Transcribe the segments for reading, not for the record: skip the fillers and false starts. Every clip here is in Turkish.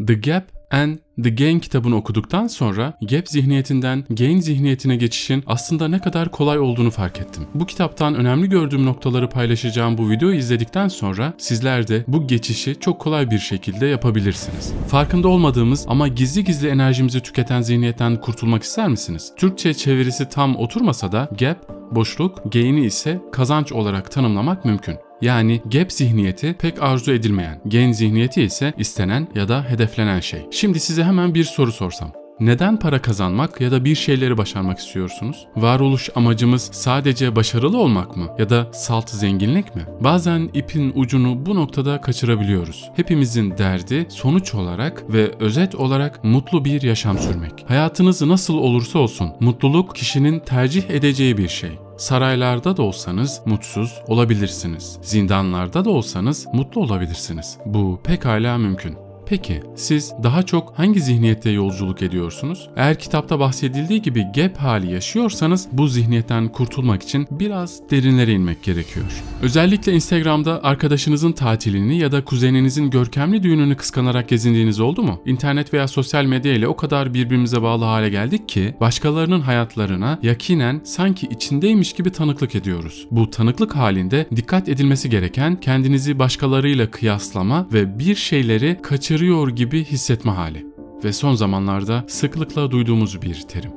The Gap and the Gain kitabını okuduktan sonra Gap zihniyetinden Gain zihniyetine geçişin aslında ne kadar kolay olduğunu fark ettim. Bu kitaptan önemli gördüğüm noktaları paylaşacağım bu videoyu izledikten sonra sizler de bu geçişi çok kolay bir şekilde yapabilirsiniz. Farkında olmadığımız ama gizli gizli enerjimizi tüketen zihniyetten kurtulmak ister misiniz? Türkçe çevirisi tam oturmasa da Gap, boşluk, Gain'i ise kazanç olarak tanımlamak mümkün. Yani Gap zihniyeti pek arzu edilmeyen, Gain zihniyeti ise istenen ya da hedeflenen şey. Şimdi size hemen bir soru sorsam. Neden para kazanmak ya da bir şeyleri başarmak istiyorsunuz? Varoluş amacımız sadece başarılı olmak mı ya da salt zenginlik mi? Bazen ipin ucunu bu noktada kaçırabiliyoruz. Hepimizin derdi sonuç olarak ve özet olarak mutlu bir yaşam sürmek. Hayatınız nasıl olursa olsun mutluluk kişinin tercih edeceği bir şey. Saraylarda da olsanız mutsuz olabilirsiniz. Zindanlarda da olsanız mutlu olabilirsiniz. Bu pekala mümkün. Peki siz daha çok hangi zihniyette yolculuk ediyorsunuz? Eğer kitapta bahsedildiği gibi Gap hali yaşıyorsanız bu zihniyetten kurtulmak için biraz derinlere inmek gerekiyor. Özellikle Instagram'da arkadaşınızın tatilini ya da kuzeninizin görkemli düğününü kıskanarak gezindiğiniz oldu mu? İnternet veya sosyal medya ile o kadar birbirimize bağlı hale geldik ki başkalarının hayatlarına yakinen sanki içindeymiş gibi tanıklık ediyoruz. Bu tanıklık halinde dikkat edilmesi gereken kendinizi başkalarıyla kıyaslama ve bir şeyleri kaçırıyor gibi hissetme hali. Ve son zamanlarda sıklıkla duyduğumuz bir terim.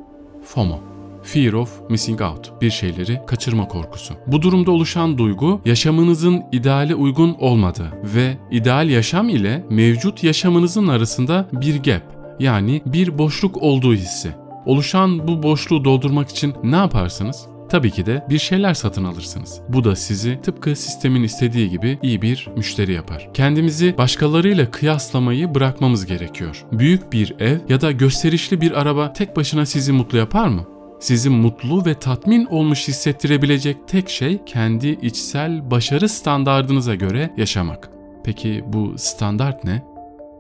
FOMO. Fear of Missing Out. Bir şeyleri kaçırma korkusu. Bu durumda oluşan duygu yaşamınızın ideale uygun olmadığı ve ideal yaşam ile mevcut yaşamınızın arasında bir gap, yani bir boşluk olduğu hissi. Oluşan bu boşluğu doldurmak için ne yaparsınız? Tabii ki de bir şeyler satın alırsınız. Bu da sizi tıpkı sistemin istediği gibi iyi bir müşteri yapar. Kendimizi başkalarıyla kıyaslamayı bırakmamız gerekiyor. Büyük bir ev ya da gösterişli bir araba tek başına sizi mutlu yapar mı? Sizi mutlu ve tatmin olmuş hissettirebilecek tek şey kendi içsel başarı standardınıza göre yaşamak. Peki bu standart ne?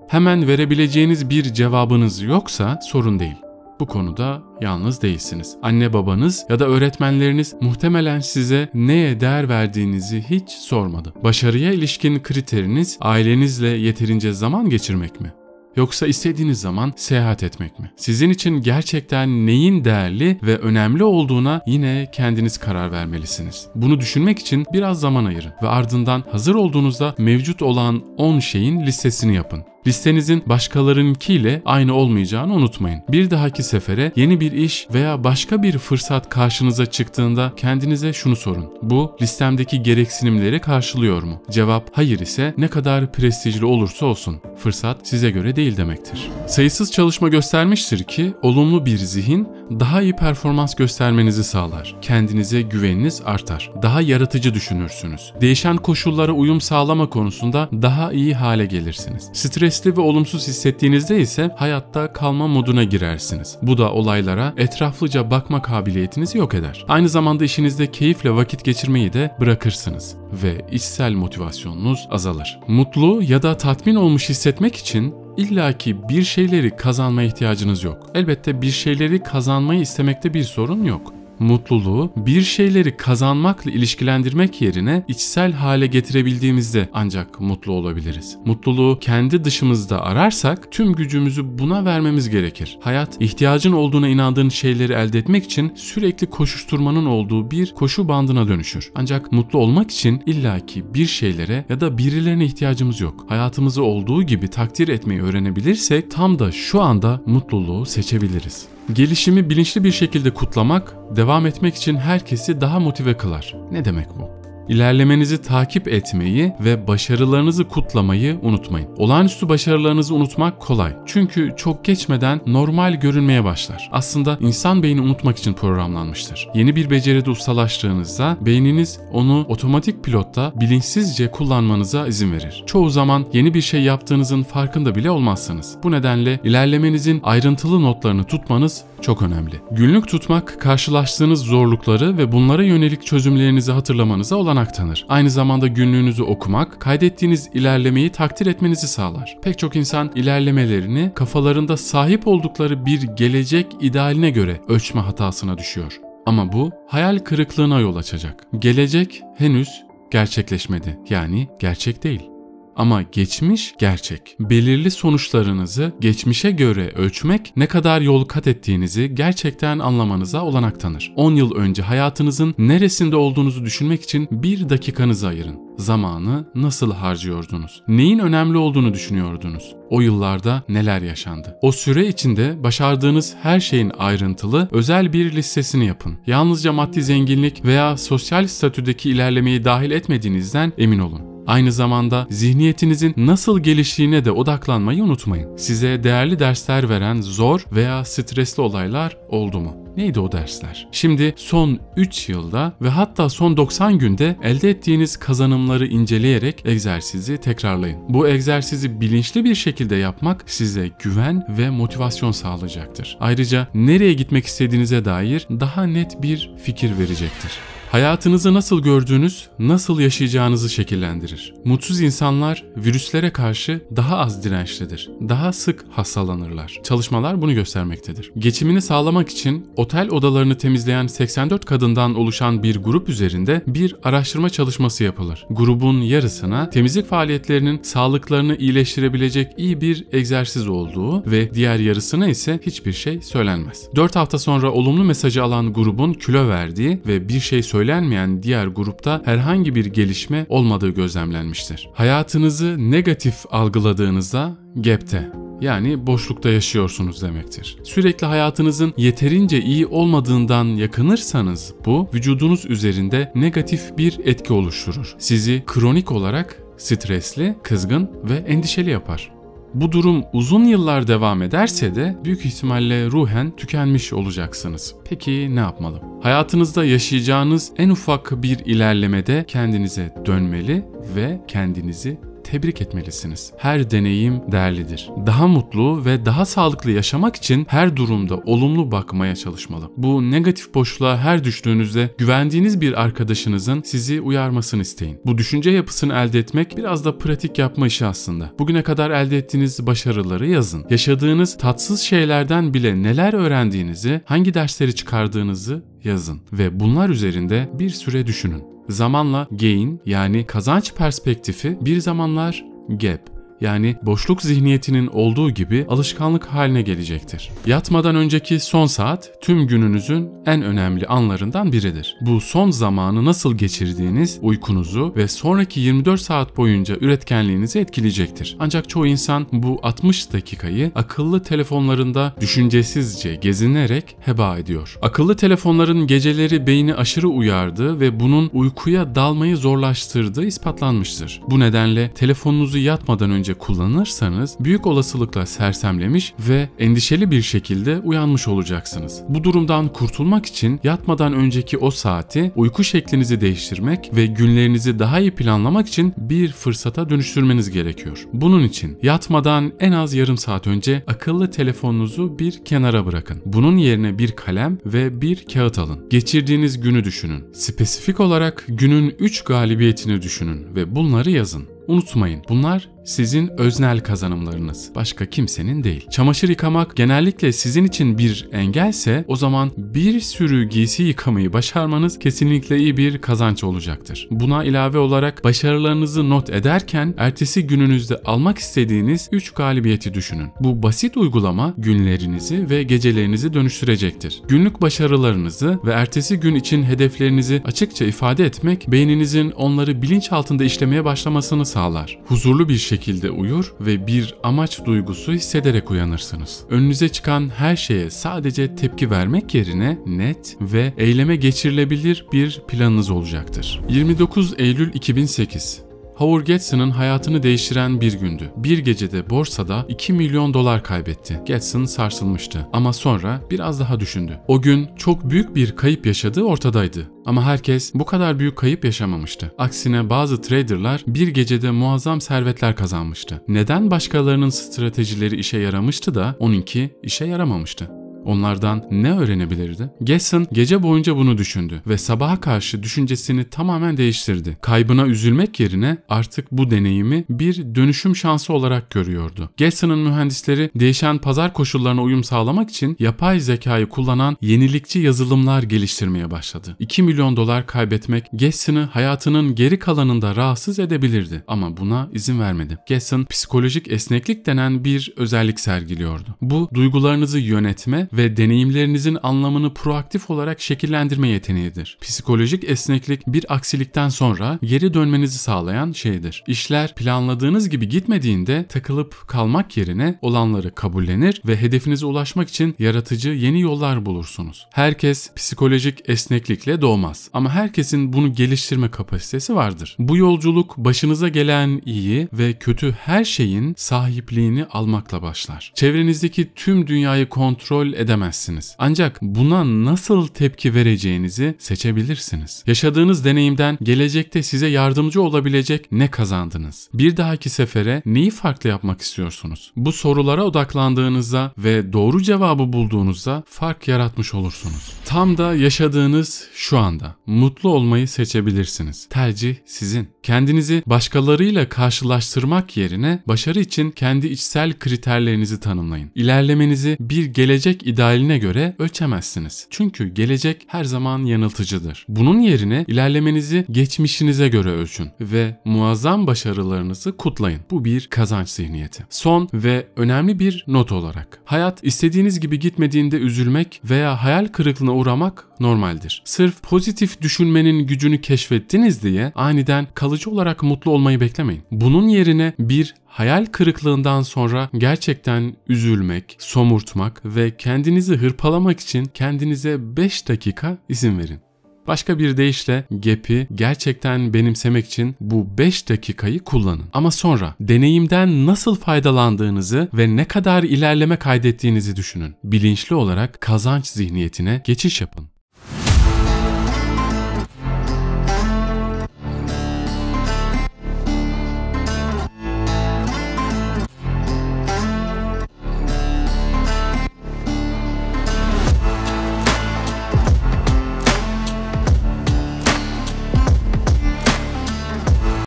Hemen verebileceğiniz bir cevabınız yoksa sorun değil. Bu konuda yalnız değilsiniz. Anne babanız ya da öğretmenleriniz muhtemelen size neye değer verdiğinizi hiç sormadı. Başarıya ilişkin kriteriniz ailenizle yeterince zaman geçirmek mi? Yoksa istediğiniz zaman seyahat etmek mi? Sizin için gerçekten neyin değerli ve önemli olduğuna yine kendiniz karar vermelisiniz. Bunu düşünmek için biraz zaman ayırın ve ardından hazır olduğunuzda mevcut olan 10 şeyin listesini yapın. Listenizin başkalarınınkiyle aynı olmayacağını unutmayın. Bir dahaki sefere yeni bir iş veya başka bir fırsat karşınıza çıktığında kendinize şunu sorun. Bu listemdeki gereksinimleri karşılıyor mu? Cevap hayır ise ne kadar prestijli olursa olsun fırsat size göre değil demektir. Sayısız çalışma göstermiştir ki olumlu bir zihin daha iyi performans göstermenizi sağlar. Kendinize güveniniz artar. Daha yaratıcı düşünürsünüz. Değişen koşullara uyum sağlama konusunda daha iyi hale gelirsiniz. Stresli ve olumsuz hissettiğinizde ise hayatta kalma moduna girersiniz. Bu da olaylara etraflıca bakma kabiliyetinizi yok eder. Aynı zamanda işinizde keyifle vakit geçirmeyi de bırakırsınız ve içsel motivasyonunuz azalır. Mutlu ya da tatmin olmuş hissetmek için illaki bir şeyleri kazanmaya ihtiyacınız yok. Elbette bir şeyleri kazanmayı istemekte bir sorun yok. Mutluluğu bir şeyleri kazanmakla ilişkilendirmek yerine içsel hale getirebildiğimizde ancak mutlu olabiliriz. Mutluluğu kendi dışımızda ararsak tüm gücümüzü buna vermemiz gerekir. Hayat ihtiyacın olduğuna inandığın şeyleri elde etmek için sürekli koşuşturmanın olduğu bir koşu bandına dönüşür. Ancak mutlu olmak için illaki bir şeylere ya da birilerine ihtiyacımız yok. Hayatımızı olduğu gibi takdir etmeyi öğrenebilirsek tam da şu anda mutluluğu seçebiliriz. Gelişimi bilinçli bir şekilde kutlamak, devam etmek için herkesi daha motive kılar. Ne demek bu? İlerlemenizi takip etmeyi ve başarılarınızı kutlamayı unutmayın. Olağanüstü başarılarınızı unutmak kolay. Çünkü çok geçmeden normal görünmeye başlar. Aslında insan beyni unutmak için programlanmıştır. Yeni bir beceride ustalaştığınızda beyniniz onu otomatik pilotta bilinçsizce kullanmanıza izin verir. Çoğu zaman yeni bir şey yaptığınızın farkında bile olmazsınız. Bu nedenle ilerlemenizin ayrıntılı notlarını tutmanız çok önemli. Günlük tutmak karşılaştığınız zorlukları ve bunlara yönelik çözümlerinizi hatırlamanıza olanak tanır. Aynı zamanda günlüğünüzü okumak, kaydettiğiniz ilerlemeyi takdir etmenizi sağlar. Pek çok insan ilerlemelerini kafalarında sahip oldukları bir gelecek idealine göre ölçme hatasına düşüyor. Ama bu hayal kırıklığına yol açacak. Gelecek henüz gerçekleşmedi. Yani gerçek değil. Ama geçmiş gerçek. Belirli sonuçlarınızı geçmişe göre ölçmek ne kadar yol kat ettiğinizi gerçekten anlamanıza olanak tanır. 10 yıl önce hayatınızın neresinde olduğunuzu düşünmek için 1 dakikanızı ayırın. Zamanı nasıl harcıyordunuz? Neyin önemli olduğunu düşünüyordunuz? O yıllarda neler yaşandı? O süre içinde başardığınız her şeyin ayrıntılı, özel bir listesini yapın. Yalnızca maddi zenginlik veya sosyal statüdeki ilerlemeyi dahil etmediğinizden emin olun. Aynı zamanda zihniyetinizin nasıl geliştiğine de odaklanmayı unutmayın. Size değerli dersler veren zor veya stresli olaylar oldu mu? Neydi o dersler? Şimdi son 3 yılda ve hatta son 90 günde elde ettiğiniz kazanımları inceleyerek egzersizi tekrarlayın. Bu egzersizi bilinçli bir şekilde yapmak size güven ve motivasyon sağlayacaktır. Ayrıca nereye gitmek istediğinize dair daha net bir fikir verecektir. Hayatınızı nasıl gördüğünüz, nasıl yaşayacağınızı şekillendirir. Mutsuz insanlar virüslere karşı daha az dirençlidir. Daha sık hastalanırlar. Çalışmalar bunu göstermektedir. Geçimini sağlamak için otel odalarını temizleyen 84 kadından oluşan bir grup üzerinde bir araştırma çalışması yapılır. Grubun yarısına temizlik faaliyetlerinin sağlıklarını iyileştirebilecek iyi bir egzersiz olduğu ve diğer yarısına ise hiçbir şey söylenmez. 4 hafta sonra olumlu mesajı alan grubun kilo verdiği ve bir şey söylenmeyen diğer grupta herhangi bir gelişme olmadığı gözlemlenmiştir. Hayatınızı negatif algıladığınızda gap'te, yani boşlukta yaşıyorsunuz demektir. Sürekli hayatınızın yeterince iyi olmadığından yakınırsanız bu vücudunuz üzerinde negatif bir etki oluşturur. Sizi kronik olarak stresli, kızgın ve endişeli yapar. Bu durum uzun yıllar devam ederse de büyük ihtimalle ruhen tükenmiş olacaksınız. Peki ne yapmalı? Hayatınızda yaşayacağınız en ufak bir ilerlemede kendinize dönmeli ve kendinizi tebrik etmelisiniz. Her deneyim değerlidir. Daha mutlu ve daha sağlıklı yaşamak için her durumda olumlu bakmaya çalışmalı. Bu negatif boşluğa her düştüğünüzde güvendiğiniz bir arkadaşınızın sizi uyarmasını isteyin. Bu düşünce yapısını elde etmek biraz da pratik yapma işi aslında. Bugüne kadar elde ettiğiniz başarıları yazın. Yaşadığınız tatsız şeylerden bile neler öğrendiğinizi, hangi dersleri çıkardığınızı yazın ve bunlar üzerinde bir süre düşünün. Zamanla gain, yani kazanç perspektifi, bir zamanlar gap, yani boşluk zihniyetinin olduğu gibi alışkanlık haline gelecektir. Yatmadan önceki son saat tüm gününüzün en önemli anlarından biridir. Bu son zamanı nasıl geçirdiğiniz uykunuzu ve sonraki 24 saat boyunca üretkenliğinizi etkileyecektir. Ancak çoğu insan bu 60 dakikayı akıllı telefonlarında düşüncesizce gezinerek heba ediyor. Akıllı telefonların geceleri beyni aşırı uyardığı ve bunun uykuya dalmayı zorlaştırdığı ispatlanmıştır. Bu nedenle telefonunuzu yatmadan önce kullanırsanız büyük olasılıkla sersemlemiş ve endişeli bir şekilde uyanmış olacaksınız. Bu durumdan kurtulmak için yatmadan önceki o saati uyku şeklinizi değiştirmek ve günlerinizi daha iyi planlamak için bir fırsata dönüştürmeniz gerekiyor. Bunun için yatmadan en az yarım saat önce akıllı telefonunuzu bir kenara bırakın. Bunun yerine bir kalem ve bir kağıt alın. Geçirdiğiniz günü düşünün. Spesifik olarak günün 3 galibiyetini düşünün ve bunları yazın. Unutmayın, bunlar sizin öznel kazanımlarınız, başka kimsenin değil. Çamaşır yıkamak genellikle sizin için bir engelse, o zaman bir sürü giysi yıkamayı başarmanız kesinlikle iyi bir kazanç olacaktır. Buna ilave olarak başarılarınızı not ederken ertesi gününüzde almak istediğiniz 3 galibiyeti düşünün. Bu basit uygulama günlerinizi ve gecelerinizi dönüştürecektir. Günlük başarılarınızı ve ertesi gün için hedeflerinizi açıkça ifade etmek, beyninizin onları bilinç altında işlemeye başlamasını sağlar. Huzurlu bir şekilde uyur ve bir amaç duygusu hissederek uyanırsınız. Önünüze çıkan her şeye sadece tepki vermek yerine net ve eyleme geçirilebilir bir planınız olacaktır. 29 Eylül 2008 Howard Gatson'ın hayatını değiştiren bir gündü. Bir gecede borsada $2 milyon kaybetti. Gatson sarsılmıştı ama sonra biraz daha düşündü. O gün çok büyük bir kayıp yaşadığı ortadaydı. Ama herkes bu kadar büyük kayıp yaşamamıştı. Aksine bazı traderlar bir gecede muazzam servetler kazanmıştı. Neden başkalarının stratejileri işe yaramıştı da onunki işe yaramamıştı? Onlardan ne öğrenebilirdi? Gesson gece boyunca bunu düşündü ve sabaha karşı düşüncesini tamamen değiştirdi. Kaybına üzülmek yerine artık bu deneyimi bir dönüşüm şansı olarak görüyordu. Gesson'ın mühendisleri değişen pazar koşullarına uyum sağlamak için yapay zekayı kullanan yenilikçi yazılımlar geliştirmeye başladı. 2 milyon dolar kaybetmek Gesson'ı hayatının geri kalanında rahatsız edebilirdi ama buna izin vermedi. Gesson psikolojik esneklik denen bir özellik sergiliyordu. Bu duygularınızı yönetme ve deneyimlerinizin anlamını proaktif olarak şekillendirme yeteneğidir. Psikolojik esneklik bir aksilikten sonra geri dönmenizi sağlayan şeydir. İşler planladığınız gibi gitmediğinde takılıp kalmak yerine olanları kabullenir ve hedefinize ulaşmak için yaratıcı yeni yollar bulursunuz. Herkes psikolojik esneklikle doğmaz ama herkesin bunu geliştirme kapasitesi vardır. Bu yolculuk başınıza gelen iyi ve kötü her şeyin sahipliğini almakla başlar. Çevrenizdeki tüm dünyayı kontrol edemezsiniz. Ancak buna nasıl tepki vereceğinizi seçebilirsiniz. Yaşadığınız deneyimden gelecekte size yardımcı olabilecek ne kazandınız? Bir dahaki sefere neyi farklı yapmak istiyorsunuz? Bu sorulara odaklandığınızda ve doğru cevabı bulduğunuzda fark yaratmış olursunuz. Tam da yaşadığınız şu anda mutlu olmayı seçebilirsiniz. Tercih sizin. Kendinizi başkalarıyla karşılaştırmak yerine başarı için kendi içsel kriterlerinizi tanımlayın. İlerlemenizi bir gelecek idealine göre ölçemezsiniz. Çünkü gelecek her zaman yanıltıcıdır. Bunun yerine ilerlemenizi geçmişinize göre ölçün ve muazzam başarılarınızı kutlayın. Bu bir kazanç zihniyeti. Son ve önemli bir not olarak. Hayat istediğiniz gibi gitmediğinde üzülmek veya hayal kırıklığına uğramak normaldir. Sırf pozitif düşünmenin gücünü keşfettiniz diye aniden kalıcı olarak mutlu olmayı beklemeyin. Bunun yerine bir hayal kırıklığından sonra gerçekten üzülmek, somurtmak ve kendinizi hırpalamak için kendinize 5 dakika izin verin. Başka bir deyişle gap'i gerçekten benimsemek için bu 5 dakikayı kullanın. Ama sonra deneyimden nasıl faydalandığınızı ve ne kadar ilerleme kaydettiğinizi düşünün. Bilinçli olarak kazanç zihniyetine geçiş yapın.